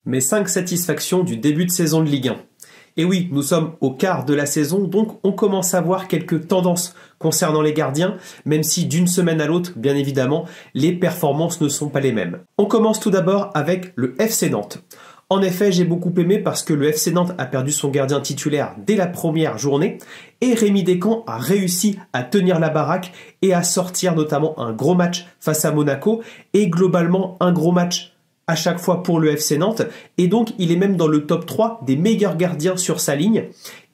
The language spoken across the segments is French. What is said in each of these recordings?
Mes 5 satisfactions du début de saison de Ligue 1. Et oui, nous sommes au quart de la saison, donc on commence à voir quelques tendances concernant les gardiens, même si d'une semaine à l'autre, bien évidemment, les performances ne sont pas les mêmes. On commence tout d'abord avec le FC Nantes. En effet, j'ai beaucoup aimé parce que le FC Nantes a perdu son gardien titulaire dès la première journée et Rémi Descamps a réussi à tenir la baraque et à sortir notamment un gros match face à Monaco et globalement un gros match à chaque fois pour le FC Nantes, et donc il est même dans le top 3 des meilleurs gardiens sur sa ligne,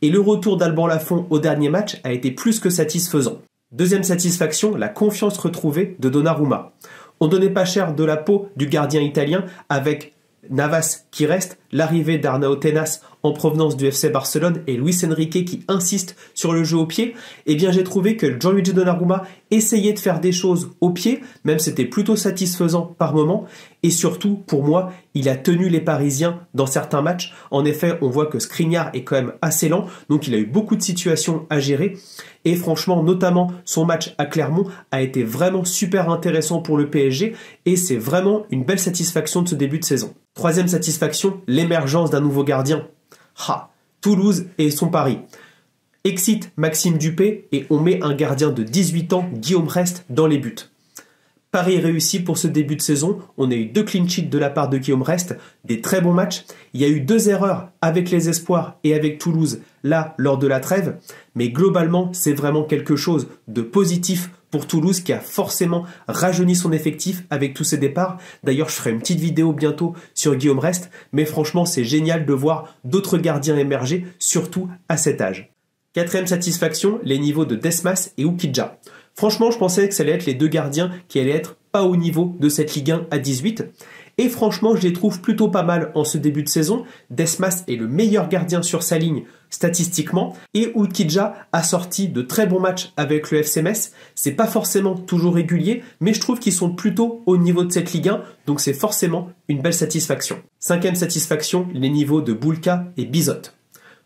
et le retour d'Alban Lafont au dernier match a été plus que satisfaisant. Deuxième satisfaction, la confiance retrouvée de Donnarumma. On donnait pas cher de la peau du gardien italien avec Navas qui reste, l'arrivée d'Arnau Tenas en provenance du FC Barcelone et Luis Enrique qui insiste sur le jeu au pied, eh bien j'ai trouvé que Gianluigi Donnarumma essayait de faire des choses au pied, même c'était plutôt satisfaisant par moment, et surtout pour moi, il a tenu les Parisiens dans certains matchs. En effet, on voit que Skriniar est quand même assez lent, donc il a eu beaucoup de situations à gérer, et franchement, notamment son match à Clermont a été vraiment super intéressant pour le PSG, et c'est vraiment une belle satisfaction de ce début de saison. Troisième satisfaction, l'émergence d'un nouveau gardien. Toulouse et son pari. Excite Maxime Dupé et on met un gardien de 18 ans, Guillaume Rest, dans les buts. Pari réussi pour ce début de saison. On a eu 2 clean sheets de la part de Guillaume Rest, des très bons matchs. Il y a eu 2 erreurs avec les Espoirs et avec Toulouse, là, lors de la trêve. Mais globalement, c'est vraiment quelque chose de positif pour Toulouse qui a forcément rajeuni son effectif avec tous ses départs. D'ailleurs, je ferai une petite vidéo bientôt sur Guillaume Rest, mais franchement, c'est génial de voir d'autres gardiens émerger, surtout à cet âge. Quatrième satisfaction, les niveaux de Desmas et Ukidja. Franchement, je pensais que ça allait être les 2 gardiens qui allaient être pas au niveau de cette Ligue 1 à 18. Et franchement, je les trouve plutôt pas mal en ce début de saison. Desmas est le meilleur gardien sur sa ligne statistiquement. Et Ukidja a sorti de très bons matchs avec le FC Metz. C'est pas forcément toujours régulier, mais je trouve qu'ils sont plutôt au niveau de cette Ligue 1. Donc c'est forcément une belle satisfaction. Cinquième satisfaction, les niveaux de Boulka et Bizot.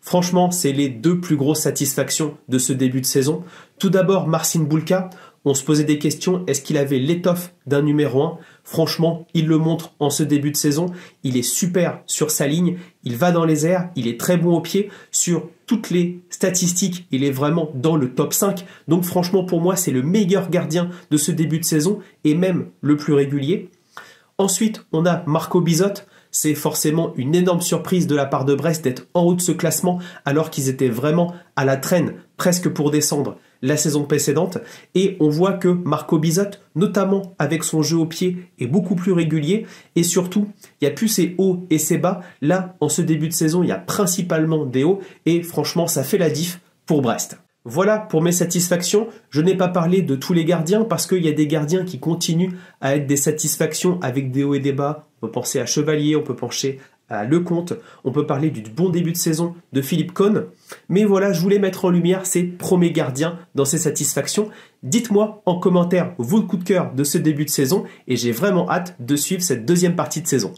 Franchement, c'est les 2 plus grosses satisfactions de ce début de saison. Tout d'abord, Marcin Boulka. On se posait des questions, est-ce qu'il avait l'étoffe d'un numéro 1 ? Franchement, il le montre en ce début de saison. Il est super sur sa ligne, il va dans les airs, il est très bon au pied. Sur toutes les statistiques, il est vraiment dans le top 5. Donc franchement, pour moi, c'est le meilleur gardien de ce début de saison et même le plus régulier. Ensuite, on a Marco Bizot. C'est forcément une énorme surprise de la part de Brest d'être en haut de ce classement alors qu'ils étaient vraiment à la traîne, presque pour descendre la saison précédente. Et on voit que Marco Bizot, notamment avec son jeu au pied, est beaucoup plus régulier. Et surtout, il n'y a plus ses hauts et ses bas. Là, en ce début de saison, il y a principalement des hauts. Et franchement, ça fait la diff pour Brest. Voilà pour mes satisfactions. Je n'ai pas parlé de tous les gardiens parce qu'il y a des gardiens qui continuent à être des satisfactions avec des hauts et des bas. On peut penser à Chevalier, on peut penser à Lecomte, on peut parler du bon début de saison de Philippe Cohn. Mais voilà, je voulais mettre en lumière ces premiers gardiens dans ces satisfactions. Dites-moi en commentaire vos coups de cœur de ce début de saison et j'ai vraiment hâte de suivre cette deuxième partie de saison.